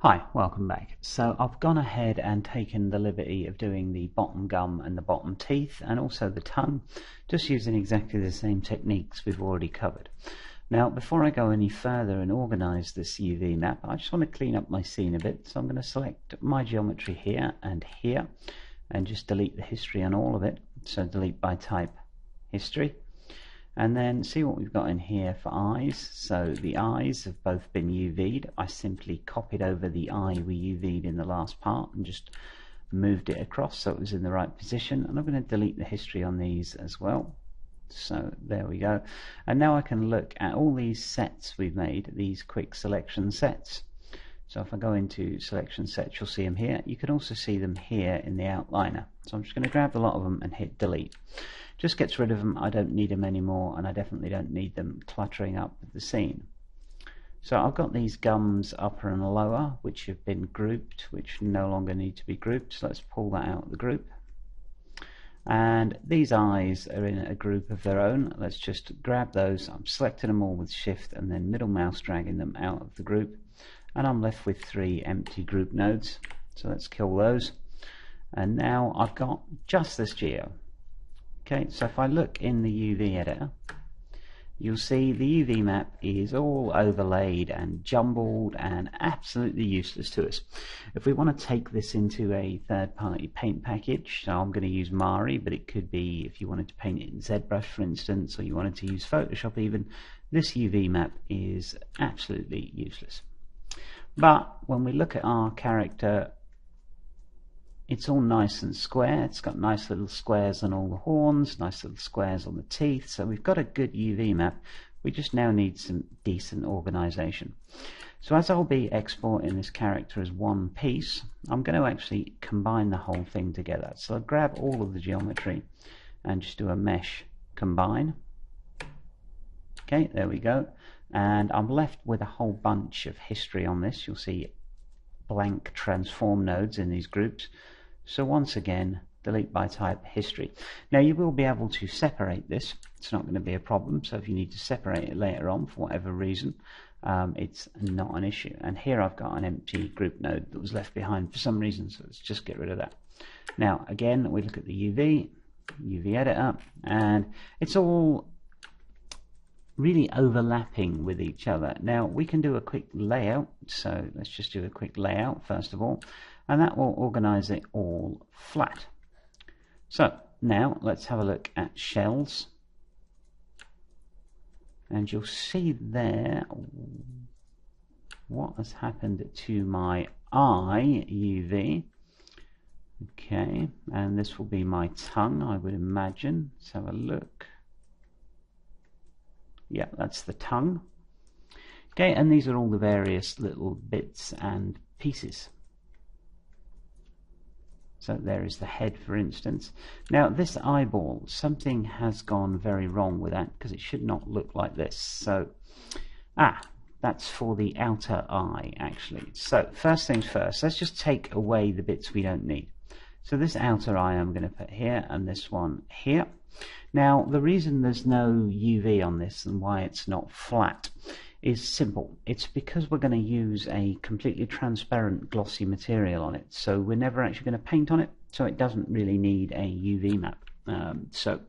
Hi, welcome back. So I've gone ahead and taken the liberty of doing the bottom gum and the bottom teeth and also the tongue, just using exactly the same techniques we've already covered. Now before I go any further and organise this UV map, I just want to clean up my scene a bit, so I'm going to select my geometry here and just delete the history on all of it. So delete by type history. And then see what we've got in here for eyes. So the eyes have both been UV'd. I simply copied over the eye we UV'd in the last part and just moved it across so it was in the right position. And I'm going to delete the history on these as well. So there we go. And now I can look at all these sets we've made, these quick selection sets. So if I go into selection sets, you'll see them here. You can also see them here in the outliner. So I'm just going to grab a lot of them and hit delete. Just gets rid of them. I don't need them anymore, and I definitely don't need them cluttering up the scene. So I've got these gums upper and lower, which have been grouped, which no longer need to be grouped. So let's pull that out of the group. And these eyes are in a group of their own. Let's just grab those. I'm selecting them all with shift and then middle mouse dragging them out of the group. And I'm left with 3 empty group nodes. So let's kill those. And now I've got just this geo. Okay, so if I look in the UV editor, you'll see the UV map is all overlaid and jumbled and absolutely useless to us. If we want to take this into a third-party paint package, so I'm going to use Mari, but it could be if you wanted to paint it in ZBrush, for instance, or you wanted to use Photoshop even, this UV map is absolutely useless. But when we look at our character, it's all nice and square. It's got nice little squares on all the horns, nice little squares on the teeth. So we've got a good UV map. We just now need some decent organization. So as I'll be exporting this character as one piece, I'm going to actually combine the whole thing together. So I'll grab all of the geometry and just do a mesh combine. Okay, there we go. And I'm left with a whole bunch of history on this. You'll see blank transform nodes in these groups. So once again, delete by type history. Now you will be able to separate this. It's not going to be a problem. So if you need to separate it later on for whatever reason, it's not an issue. And here I've got an empty group node that was left behind for some reason. So let's just get rid of that. Now again, we look at the UV editor, and it's all really overlapping with each other. Now we can do a quick layout. So let's just do a quick layout first of all. And that will organize it all flat. So now let's have a look at shells, and you'll see there what has happened to my eye UV. Okay, and this will be my tongue, I would imagine. Let's have a look. Yeah, that's the tongue. Okay, and these are all the various little bits and pieces. So there is the head, for instance. Now this eyeball, something has gone very wrong with that, because it should not look like this. So, that's for the outer eye actually. So first things first, let's just take away the bits we don't need. So this outer eye I'm going to put here, and this one here. Now the reason there's no UV on this and why it's not flat is simple. It's because we're going to use a completely transparent glossy material on it, so we're never actually going to paint on it, so it doesn't really need a UV map. So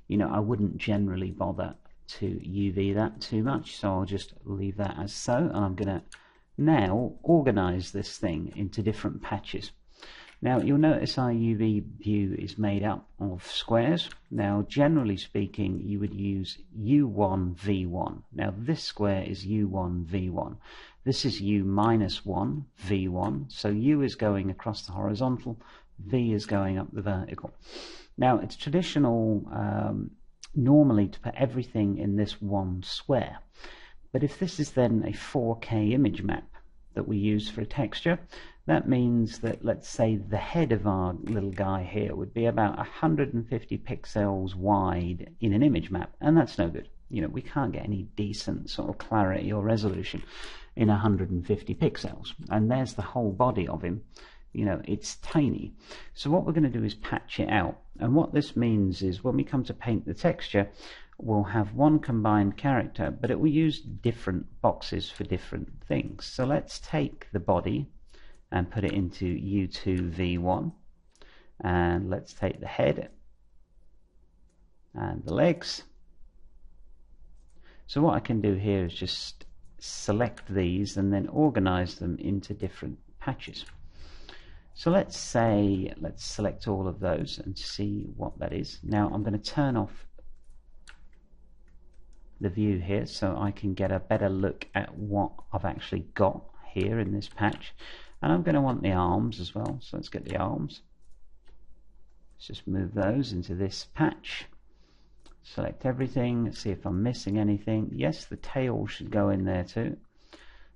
you know, I wouldn't generally bother to UV that too much, so I'll just leave that as so, and I'm going to now organize this thing into different patches. Now you'll notice our UV view is made up of squares. Now generally speaking you would use U1 V1. Now this square is U1 V1. This is U minus 1 V1. So U is going across the horizontal, V is going up the vertical. Now it's traditional normally to put everything in this one square. But if this is then a 4K image map that we use for a texture, that means that, let's say, the head of our little guy here would be about 150 pixels wide in an image map, and that's no good. You know, we can't get any decent sort of clarity or resolution in 150 pixels. And there's the whole body of him. You know, it's tiny. So what we're going to do is patch it out. And what this means is when we come to paint the texture, we'll have one combined character, but it will use different boxes for different things. So let's take the body and put it into U2V1, and let's take the head and the legs. So what I can do here is just select these and then organize them into different patches. So let's select all of those and see what that is. Now I'm going to turn off the view here so I can get a better look at what I've actually got here in this patch. And I'm going to want the arms as well, so let's get the arms. Let's just move those into this patch. Select everything, see if I'm missing anything. Yes, the tail should go in there too.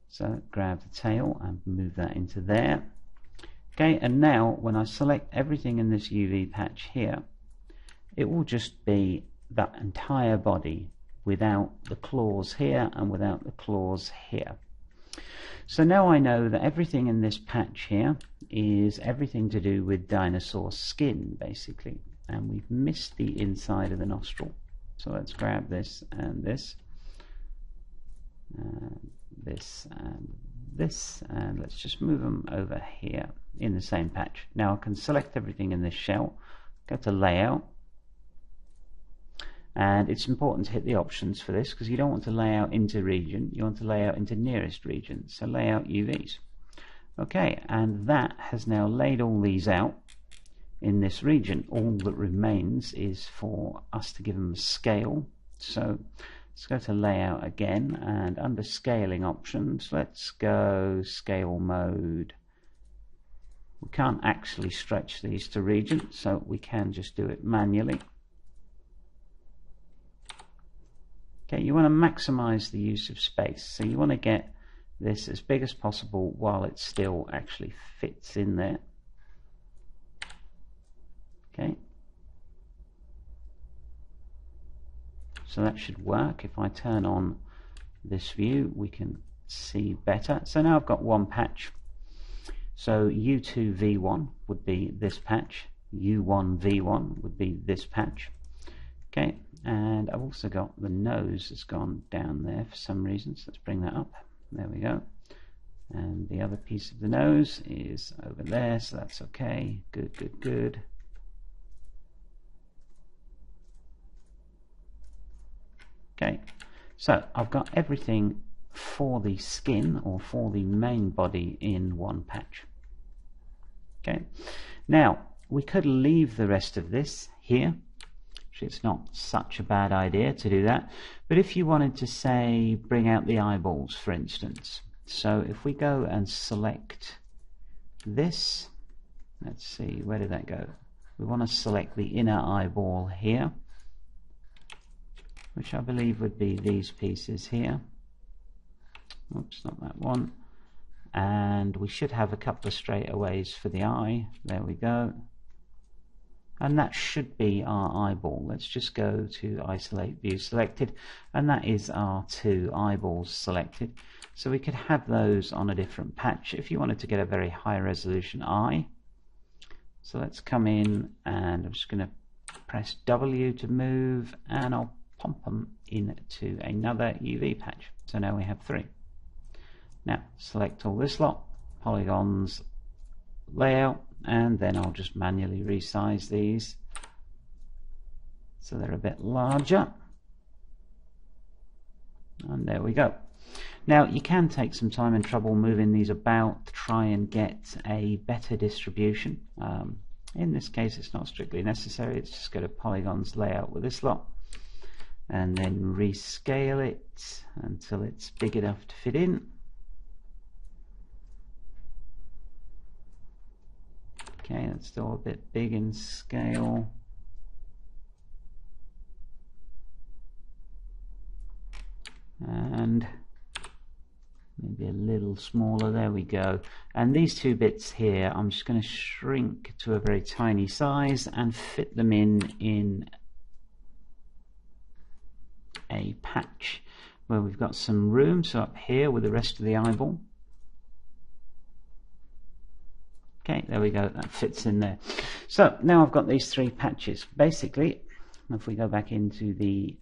So grab the tail and move that into there. Okay, and now when I select everything in this UV patch here, it will just be that entire body without the claws here and without the claws here. So now I know that everything in this patch here is everything to do with dinosaur skin, basically. And we've missed the inside of the nostril. So let's grab this and this, and this and this, and let's just move them over here in the same patch. Now I can select everything in this shell, go to layout, and it's important to hit the options for this because you don't want to lay out into region, you want to lay out into nearest region. So layout UVs. Okay, and that has now laid all these out in this region. All that remains is for us to give them a scale. So let's go to layout again, and under scaling options, let's go scale mode. We can't actually stretch these to region, so we can just do it manually. Okay, you want to maximize the use of space, so you want to get this as big as possible while it still actually fits in there. Okay, so that should work. If I turn on this view, we can see better. So now I've got one patch. So U2V1 would be this patch, U1V1 would be this patch. Okay, and I've also got the nose has gone down there for some reason, so let's bring that up. There we go. And the other piece of the nose is over there, so that's okay. Good, good, good. Okay, so I've got everything for the skin or for the main body in one patch. Okay, now we could leave the rest of this here. It's not such a bad idea to do that, but if you wanted to say bring out the eyeballs, for instance, so if we go and select this, let's see, where did that go? We want to select the inner eyeball here, which I believe would be these pieces here. Oops, not that one. And we should have a couple of straightaways for the eye. There we go. And that should be our eyeball. Let's just go to isolate view selected, and that is our two eyeballs selected. So we could have those on a different patch if you wanted to get a very high resolution eye. So let's come in, and I'm just going to press W to move, and I'll pump them into another UV patch. So now we have three. Now select all this lot, polygons, layout, and then I'll just manually resize these so they're a bit larger, and there we go. Now you can take some time and trouble moving these about to try and get a better distribution. In this case it's not strictly necessary. It's just go to polygons, layout with this lot, and then rescale it until it's big enough to fit in. Okay, that's still a bit big in scale. And maybe a little smaller, there we go. And these two bits here, I'm just going to shrink to a very tiny size and fit them in a patch where we've got some room. So up here with the rest of the eyeball. Okay, there we go, that fits in there. So now I've got these three patches. Basically, if we go back into the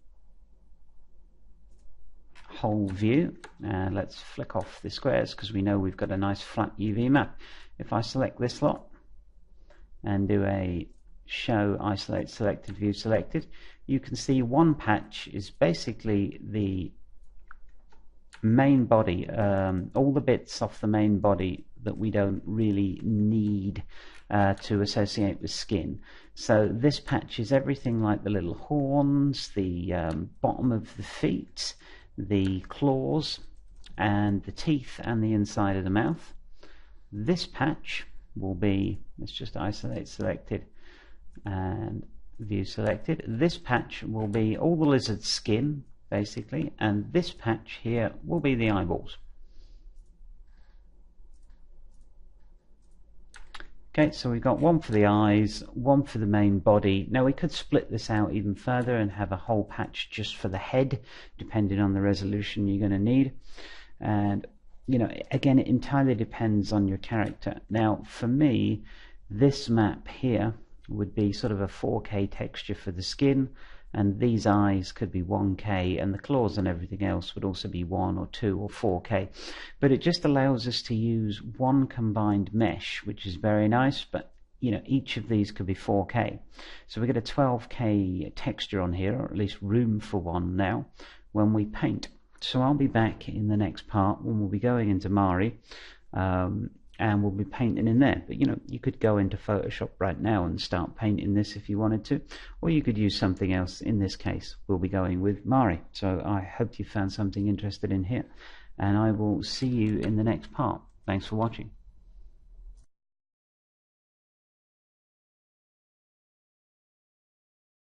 whole view, and let's flick off the squares because we know we've got a nice flat UV map. If I select this lot and do a show isolate selected view selected, you can see one patch is basically the main body, all the bits off the main body that we don't really need to associate with skin. So this patch is everything like the little horns, the bottom of the feet, the claws, and the teeth, and the inside of the mouth. This patch will be, let's just isolate selected and view selected. This patch will be all the lizard skin basically, and this patch here will be the eyeballs. Okay, so we've got one for the eyes, one for the main body. Now we could split this out even further and have a whole patch just for the head, depending on the resolution you're going to need. And you know, again, it entirely depends on your character. Now for me, this map here would be sort of a 4K texture for the skin, and these eyes could be 1K, and the claws and everything else would also be 1 or 2 or 4K. But it just allows us to use one combined mesh, which is very nice, but you know, each of these could be 4K. So we get a 12K texture on here, or at least room for one now, when we paint. So I'll be back in the next part when we'll be going into Mari, and we'll be painting in there. But you know, you could go into Photoshop right now and start painting this if you wanted to, or you could use something else. In this case, we'll be going with Mari. So I hope you found something interested in here, and I will see you in the next part. Thanks for watching.